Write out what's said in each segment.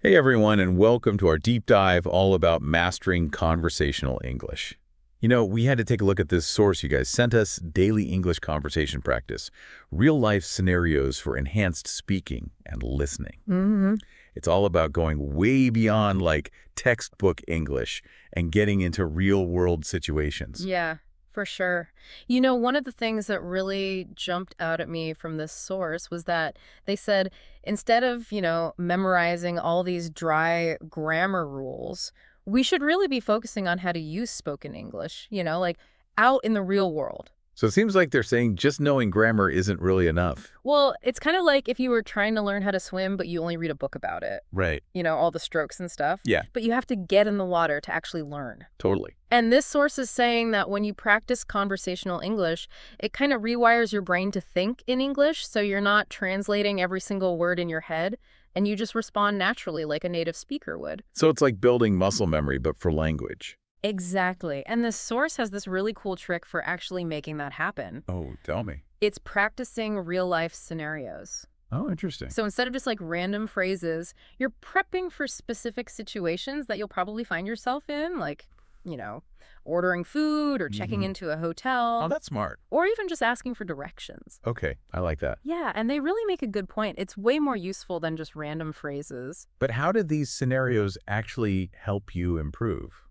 Hey everyone, and welcome to our deep dive all about mastering conversational English. We had to take a look at this source you guys sent us, Daily English Conversation Practice, real-life scenarios for enhanced speaking and listening. hmm It's all about going way beyond like textbook English and getting into real-world situations. Yeah, for sure. One of the things that really jumped out at me from this source was that they said instead of, memorizing all these dry grammar rules, we should really be focusing on how to use spoken English, like out in the real world. So it seems like they're saying just knowing grammar isn't really enough. Well, it's kind of like if you were trying to learn how to swim, but you only read a book about it, Right. all the strokes and stuff. Yeah, But you have to get in the water to actually learn. totally. And this source is saying that when you practice conversational English, it kind of rewires your brain to think in English, so you're not translating every single word in your head, and you just respond naturally like a native speaker would. So it's like building muscle memory, but for language. Exactly. And this source has this really cool trick for actually making that happen. Oh, tell me. It's practicing real-life scenarios. Oh, interesting. So instead of just like random phrases, you're prepping for specific situations that you'll probably find yourself in, like, you know, ordering food or checking into a Oh, hotel, that's smart. or even just asking for directions. Okay, I like that. Yeah, and they really make a good point. It's way more useful than just random phrases. But how did these scenarios actually help you improve?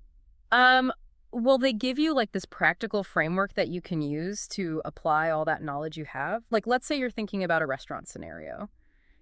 Um, well, they give you like this practical framework that you can use to apply all that knowledge you have. Like, let's say you're thinking about a restaurant scenario.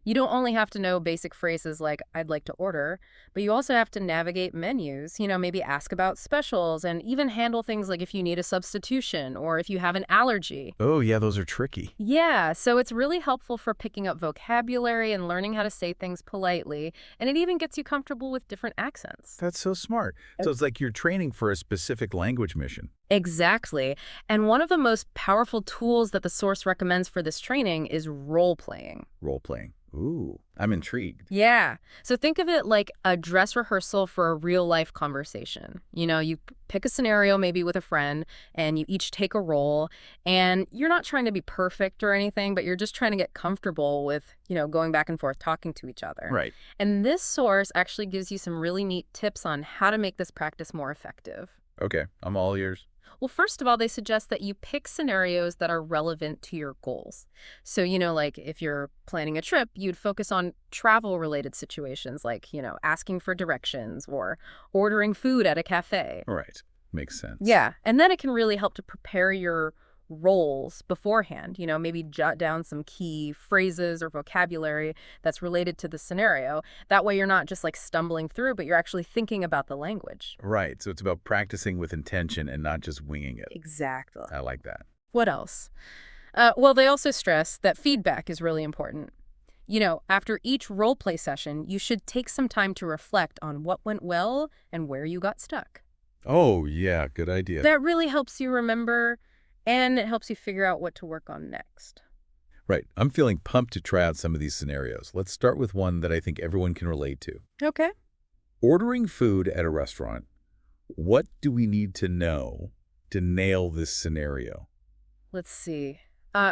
You don't only have to know basic phrases like, I'd like to order, but you also have to navigate menus, maybe ask about specials and even handle things like if you need a substitution or if you have an allergy. Oh, yeah, those are tricky. Yeah, so it's really helpful for picking up vocabulary and learning how to say things politely, and it even gets you comfortable with different accents. That's so smart. So it's like you're training for a specific language mission. Exactly. And one of the most powerful tools that the source recommends for this training is role playing. Role playing. Ooh, I'm intrigued. Yeah. So think of it like a dress rehearsal for a real life conversation. You pick a scenario maybe with a friend and you each take a role and you're not trying to be perfect or anything, but you're just trying to get comfortable with, going back and forth talking to each other. Right. And this source actually gives you some really neat tips on how to make this practice more effective. Okay, I'm all ears. Well, first of all, they suggest that you pick scenarios that are relevant to your goals. So, like if you're planning a trip, you'd focus on travel-related situations like, asking for directions or ordering food at a cafe. All right, makes sense. Yeah, and then it can really help to prepare your roles beforehand, maybe jot down some key phrases or vocabulary that's related to the scenario. That way you're not just like stumbling through, but you're actually thinking about the language. Right, so it's about practicing with intention and not just winging it. Exactly. I like that. What else? Well, they also stress that feedback is really important. After each role play session, you should take some time to reflect on what went well and where you got stuck. Oh, yeah, good idea. That really helps you remember and it helps you figure out what to work on next. Right, I'm feeling pumped to try out some of these scenarios. Let's start with one that I think everyone can relate to. Okay. Ordering food at a restaurant. What do we need to know to nail this scenario? Let's see.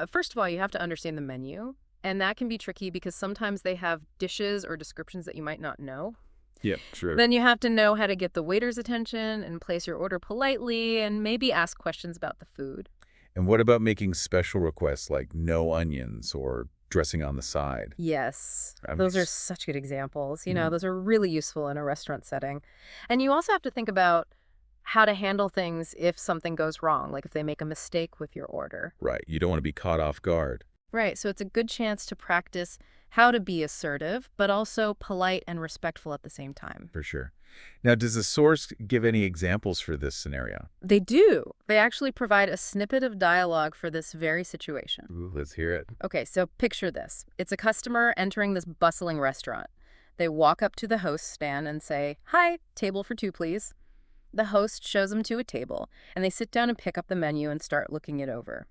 First of all, you have to understand the menu, and that can be tricky because sometimes they have dishes or descriptions that you might not know. Yep, true. Then you have to know how to get the waiter's attention and place your order politely and maybe ask questions about the food. And what about making special requests like no onions or dressing on the side? Yes, I mean, those are such good examples. Mhm. Those are really useful in a restaurant setting. And you also have to think about how to handle things if something goes wrong, like if they make a mistake with your order. Right, you don't want to be caught off guard. Right, so it's a good chance to practice how to be assertive, but also polite and respectful at the same time. For sure. Now, does the source give any examples for this scenario? They do. They actually provide a snippet of dialogue for this very situation. Ooh, let's hear it. Okay, so picture this. It's a customer entering this bustling restaurant. They walk up to the host stand and say, "Hi, table for two, please." The host shows them to a table, and they sit down and pick up the menu and start looking it over.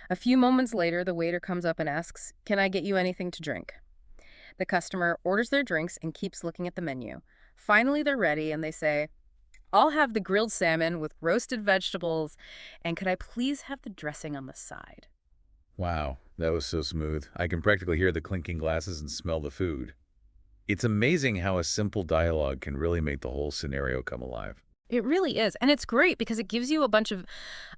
A few moments later, the waiter comes up and asks, "Can I get you anything to drink?" The customer orders their drinks and keeps looking at the menu. Finally, they're ready and they say, "I'll have the grilled salmon with roasted vegetables, and could I please have the dressing on the side?" Wow, that was so smooth. I can practically hear the clinking glasses and smell the food. It's amazing how a simple dialogue can really make the whole scenario come alive. It really is. And it's great because it gives you a bunch of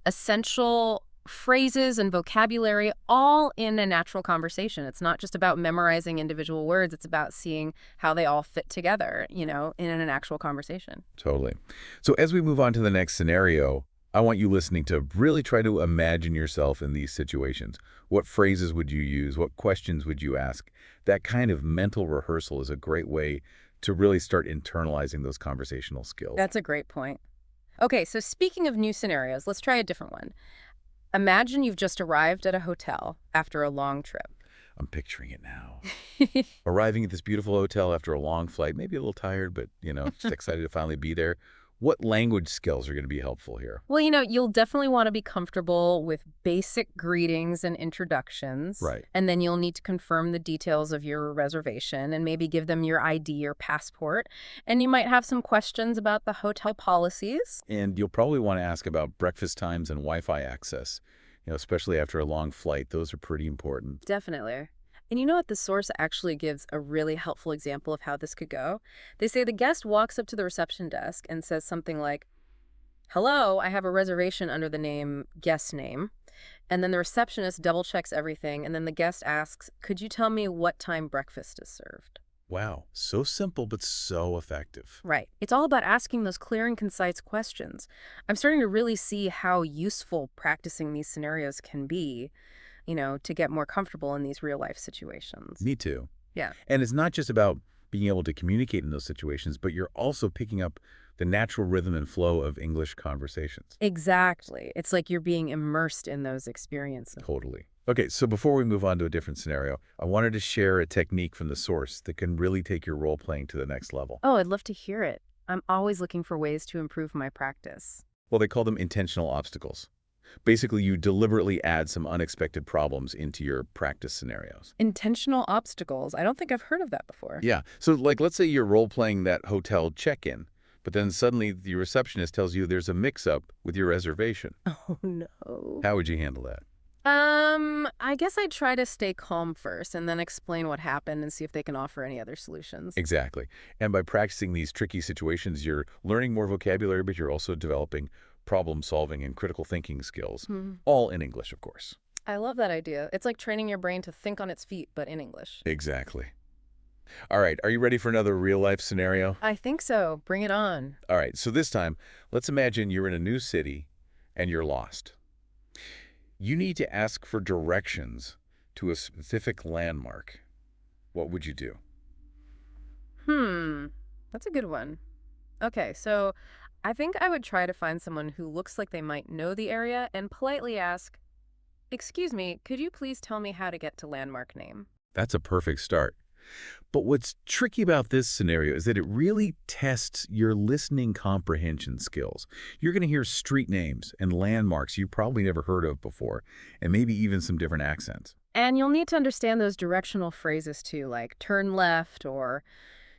essential phrases and vocabulary all in a natural conversation. It's not just about memorizing individual words. It's about seeing how they all fit together, in an actual conversation. Totally. So as we move on to the next scenario, I want you listening to really try to imagine yourself in these situations. What phrases would you use? What questions would you ask? That kind of mental rehearsal is a great way to really start internalizing those conversational skills. That's a great point. Okay, so speaking of new scenarios, let's try a different one. Imagine you've just arrived at a hotel after a long trip. I'm picturing it now. Arriving at this beautiful hotel after a long flight, maybe a little tired, but, just excited to finally be there. What language skills are going to be helpful here? Well, you'll definitely want to be comfortable with basic greetings and introductions. Right. And then you'll need to confirm the details of your reservation and maybe give them your ID or passport. And you might have some questions about the hotel policies. And you'll probably want to ask about breakfast times and Wi-Fi access, especially after a long flight. Those are pretty important. Definitely. And you know what? The source actually gives a really helpful example of how this could go. They say the guest walks up to the reception desk and says something like, "Hello, I have a reservation under the name guest name." And then the receptionist double checks everything. And then the guest asks, "Could you tell me what time breakfast is served?" Wow, so simple but so effective. Right. It's all about asking those clear and concise questions. I'm starting to really see how useful practicing these scenarios can be, to get more comfortable in these real life situations. Me too. Yeah. And it's not just about being able to communicate in those situations, but you're also picking up the natural rhythm and flow of English conversations. Exactly. It's like you're being immersed in those experiences. Totally. Okay, so before we move on to a different scenario, I wanted to share a technique from the source that can really take your role playing to the next level. Oh, I'd love to hear it. I'm always looking for ways to improve my practice. Well, they call them intentional obstacles. Basically, you deliberately add some unexpected problems into your practice scenarios. Intentional obstacles. I don't think I've heard of that before. Yeah, so let's say you're role-playing that hotel check-in, but then suddenly the receptionist tells you there's a mix-up with your reservation. Oh, no. How would you handle that? I guess I'd try to stay calm first and then explain what happened and see if they can offer any other solutions. Exactly. And by practicing these tricky situations, you're learning more vocabulary, but you're also developing problem-solving and critical thinking skills, all in English, of course. I love that idea. It's like training your brain to think on its feet, but in English. Exactly. All right, are you ready for another real-life scenario? I think so. Bring it on. All right, so this time, let's imagine you're in a new city and you're lost. You need to ask for directions to a specific landmark. What would you do? That's a good one. Okay, so I think I would try to find someone who looks like they might know the area and politely ask, "Excuse me, could you please tell me how to get to landmark name?" That's a perfect start. But what's tricky about this scenario is that it really tests your listening comprehension skills. You're going to hear street names and landmarks you probably never heard of before, and maybe even some different accents. And you'll need to understand those directional phrases too, like turn left or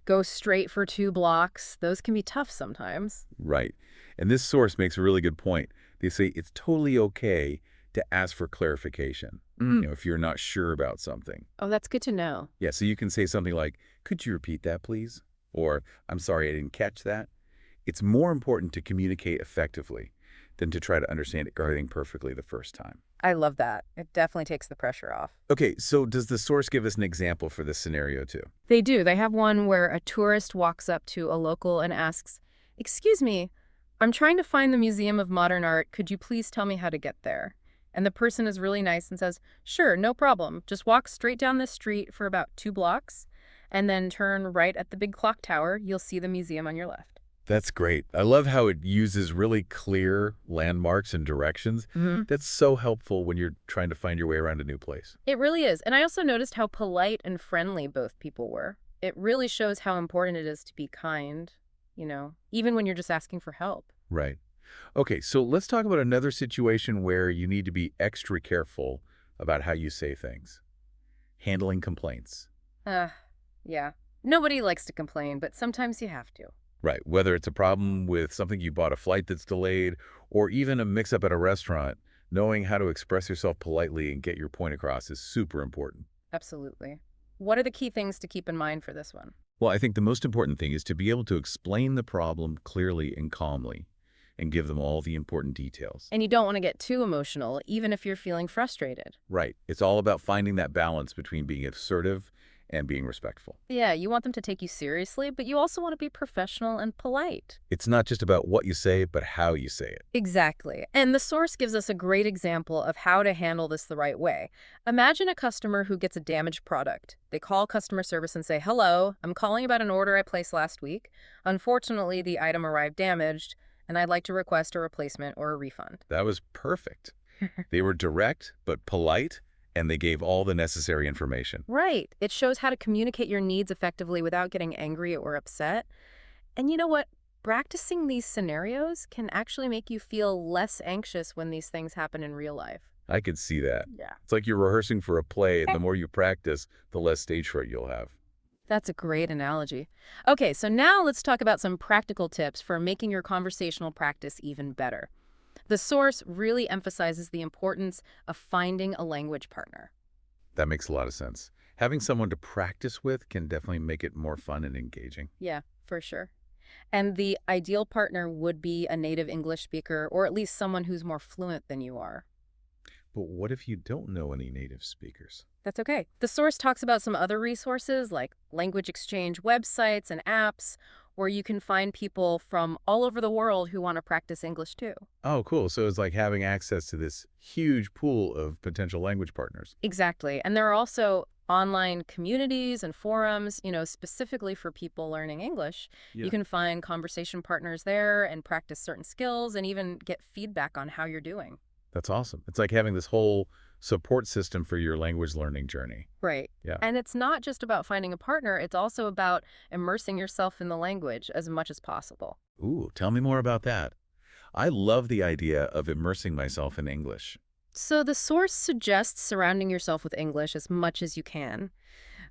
go straight for 2 blocks. Those can be tough sometimes. Right. And this source makes a really good point. They say it's totally okay to ask for clarification, if you're not sure about something. Oh, that's good to know. Yeah, so you can say something like, "Could you repeat that, please?" Or, "I'm sorry, I didn't catch that." It's more important to communicate effectively than to try to understand everything perfectly the first time. I love that. It definitely takes the pressure off. Okay, so does the source give us an example for this scenario too? They do. They have one where a tourist walks up to a local and asks, "Excuse me, I'm trying to find the Museum of Modern Art. Could you please tell me how to get there?" And the person is really nice and says, "Sure, no problem. Just walk straight down this street for about 2 blocks and then turn right at the big clock tower. You'll see the museum on your left." That's great. I love how it uses really clear landmarks and directions. That's so helpful when you're trying to find your way around a new place. It really is. And I also noticed how polite and friendly both people were. It really shows how important it is to be kind, even when you're just asking for help. Right. Okay, so let's talk about another situation where you need to be extra careful about how you say things. Handling complaints. Yeah. Nobody likes to complain, but sometimes you have to. Right, whether it's a problem with something you bought a flight that's delayed, or even a mix-up at a restaurant, knowing how to express yourself politely and get your point across is super important. Absolutely. What are the key things to keep in mind for this one? Well, I think the most important thing is to be able to explain the problem clearly and calmly and give them all the important details. And you don't want to get too emotional, even if you're feeling frustrated. Right. It's all about finding that balance between being assertive and being respectful. Yeah, you want them to take you seriously, but you also want to be professional and polite. It's not just about what you say, but how you say it. Exactly. And the source gives us a great example of how to handle this the right way. Imagine a customer who gets a damaged product. They call customer service and say, "Hello, I'm calling about an order I placed last week. Unfortunately, the item arrived damaged, and I'd like to request a replacement or a refund." That was perfect. They were direct but polite, and they gave all the necessary information. Right. It shows how to communicate your needs effectively without getting angry or upset. And you know what? Practicing these scenarios can actually make you feel less anxious when these things happen in real life. I could see that. Yeah. It's like you're rehearsing for a play, and the more you practice, the less stage fright you'll have. That's a great analogy. Okay, so now let's talk about some practical tips for making your conversational practice even better. The source really emphasizes the importance of finding a language partner. That makes a lot of sense. Having someone to practice with can definitely make it more fun and engaging. Yeah, for sure. And the ideal partner would be a native English speaker or at least someone who's more fluent than you are. But what if you don't know any native speakers? That's okay. The source talks about some other resources like language exchange websites and apps where you can find people from all over the world who want to practice English too. Oh, cool. So it's like having access to this huge pool of potential language partners. Exactly. And there are also online communities and forums, specifically for people learning English. Yeah. You can find conversation partners there and practice certain skills and even get feedback on how you're doing. That's awesome. It's like having this whole support system for your language learning journey. Right. Yeah. And it's not just about finding a partner, it's also about immersing yourself in the language as much as possible. Ooh, tell me more about that. I love the idea of immersing myself in English. So the source suggests surrounding yourself with English as much as you can.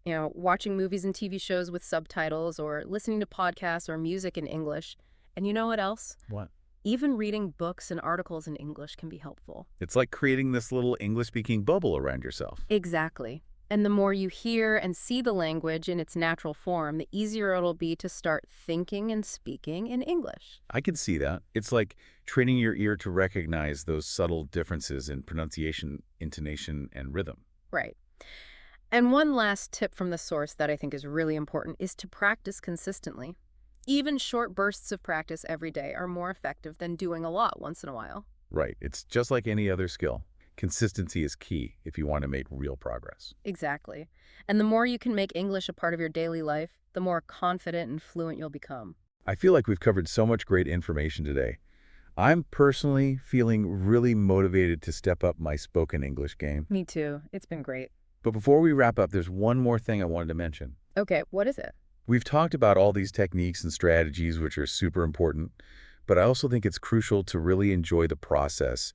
Watching movies and TV shows with subtitles or listening to podcasts or music in English. And you know what else? What? Even reading books and articles in English can be helpful. It's like creating this little English-speaking bubble around yourself. Exactly. And the more you hear and see the language in its natural form, the easier it'll be to start thinking and speaking in English. I can see that. It's like training your ear to recognize those subtle differences in pronunciation, intonation, and rhythm. Right. And one last tip from the source that I think is really important is to practice consistently. Even short bursts of practice every day are more effective than doing a lot once in a while. Right. It's just like any other skill. Consistency is key if you want to make real progress. Exactly. And the more you can make English a part of your daily life, the more confident and fluent you'll become. I feel like we've covered so much great information today. I'm personally feeling really motivated to step up my spoken English game. Me too. It's been great. But before we wrap up, there's one more thing I wanted to mention. Okay, what is it? We've talked about all these techniques and strategies, which are super important, but I also think it's crucial to really enjoy the process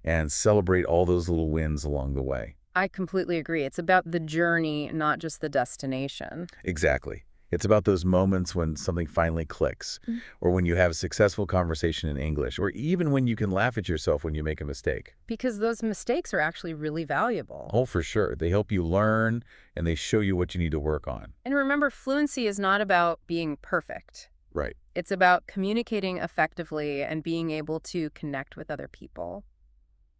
and celebrate all those little wins along the way. I completely agree. It's about the journey, not just the destination. Exactly. It's about those moments when something finally clicks, or when you have a successful conversation in English, or even when you can laugh at yourself when you make a mistake. Because those mistakes are actually really valuable. Oh, for sure. They help you learn, and they show you what you need to work on. And remember, fluency is not about being perfect. Right. It's about communicating effectively and being able to connect with other people.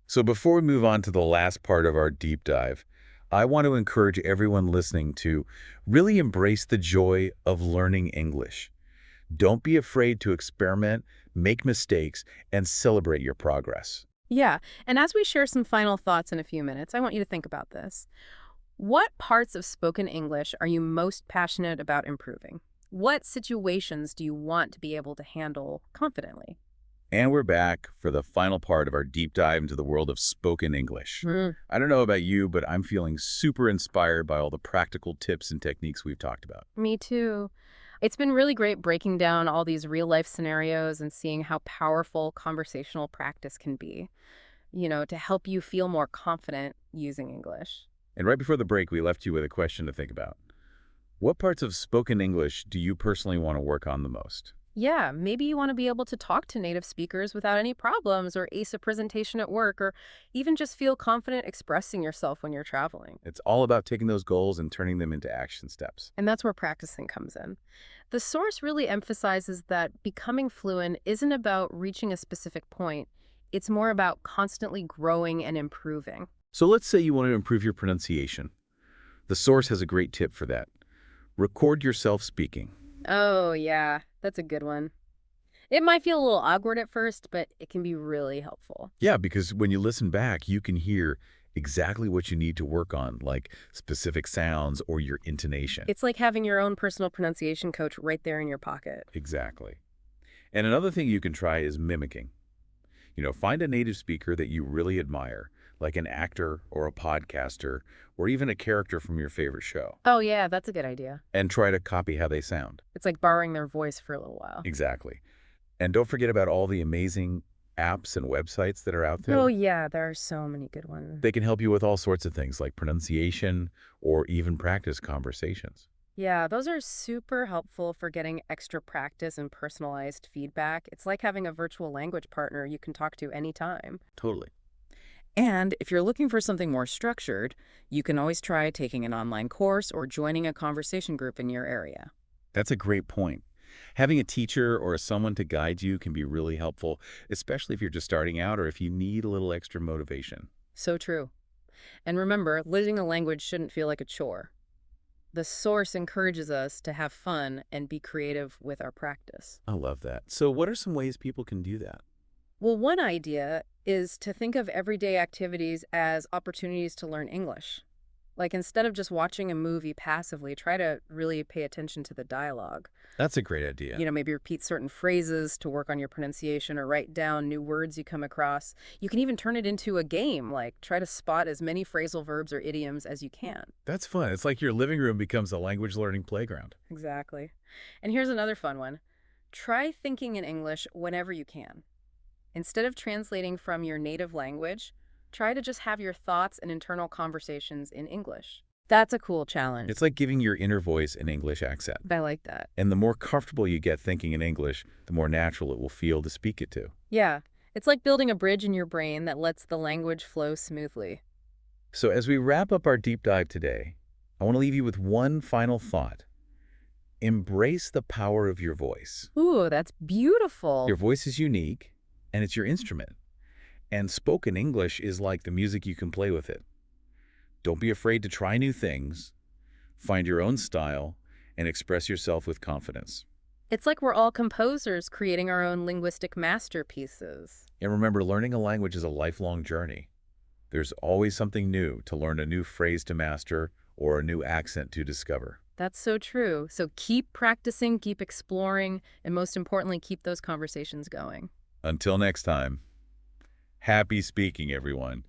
So before we move on to the last part of our deep dive, I want to encourage everyone listening to really embrace the joy of learning English. Don't be afraid to experiment, make mistakes, and celebrate your progress. Yeah, and as we share some final thoughts in a few minutes, I want you to think about this. What parts of spoken English are you most passionate about improving? What situations do you want to be able to handle confidently? And we're back for the final part of our deep dive into the world of spoken English. I don't know about you, but I'm feeling super inspired by all the practical tips and techniques we've talked about. Me too. It's been really great breaking down all these real-life scenarios and seeing how powerful conversational practice can be, to help you feel more confident using English. And right before the break, we left you with a question to think about. What parts of spoken English do you personally want to work on the most? Yeah, maybe you want to be able to talk to native speakers without any problems, or ace a presentation at work, or even just feel confident expressing yourself when you're traveling. It's all about taking those goals and turning them into action steps. And that's where practicing comes in. The source really emphasizes that becoming fluent isn't about reaching a specific point, it's more about constantly growing and improving. So let's say you want to improve your pronunciation. The source has a great tip for that. Record yourself speaking. Oh, yeah, that's a good one. It might feel a little awkward at first, but it can be really helpful. Yeah, because when you listen back, you can hear exactly what you need to work on, like specific sounds or your intonation. It's like having your own personal pronunciation coach right there in your pocket. Exactly. And another thing you can try is mimicking. Find a native speaker that you really admire, like an actor or a podcaster, or even a character from your favorite show, Oh, yeah, that's a good idea. and try to copy how they sound. It's like borrowing their voice for a little while. Exactly. And don't forget about all the amazing apps and websites that are out Oh, there. yeah, there are so many good ones. They can help you with all sorts of things like pronunciation or even practice conversations. Yeah, those are super helpful for getting extra practice and personalized feedback. It's like having a virtual language partner you can talk to anytime. Totally. And if you're looking for something more structured, you can always try taking an online course or joining a conversation group in your area. That's a great point. Having a teacher or someone to guide you can be really helpful, especially if you're just starting out or if you need a little extra motivation. So true. And remember, learning a language shouldn't feel like a chore. The source encourages us to have fun and be creative with our practice. I love that. So what are some ways people can do that? Well, one idea is to think of everyday activities as opportunities to learn English. Like instead of just watching a movie passively, try to really pay attention to the dialogue. That's a great idea. Maybe repeat certain phrases to work on your pronunciation or write down new words you come across. You can even turn it into a game, like try to spot as many phrasal verbs or idioms as you can. That's fun. It's like your living room becomes a language learning playground. Exactly. And here's another fun one. Try thinking in English whenever you can. Instead of translating from your native language, try to just have your thoughts and internal conversations in English. That's a cool challenge. It's like giving your inner voice an English accent. I like that. And the more comfortable you get thinking in English, the more natural it will feel to speak it to. Yeah, it's like building a bridge in your brain that lets the language flow smoothly. So as we wrap up our deep dive today, I want to leave you with one final thought. Embrace the power of your voice. Ooh, that's beautiful. Your voice is unique, and it's your instrument. And spoken English is like the music you can play with it. Don't be afraid to try new things, find your own style, and express yourself with confidence. It's like we're all composers creating our own linguistic masterpieces. And remember, learning a language is a lifelong journey. There's always something new to learn, a new phrase to master, or a new accent to discover. That's so true. So keep practicing, keep exploring, and most importantly, keep those conversations going. Until next time, happy speaking, everyone.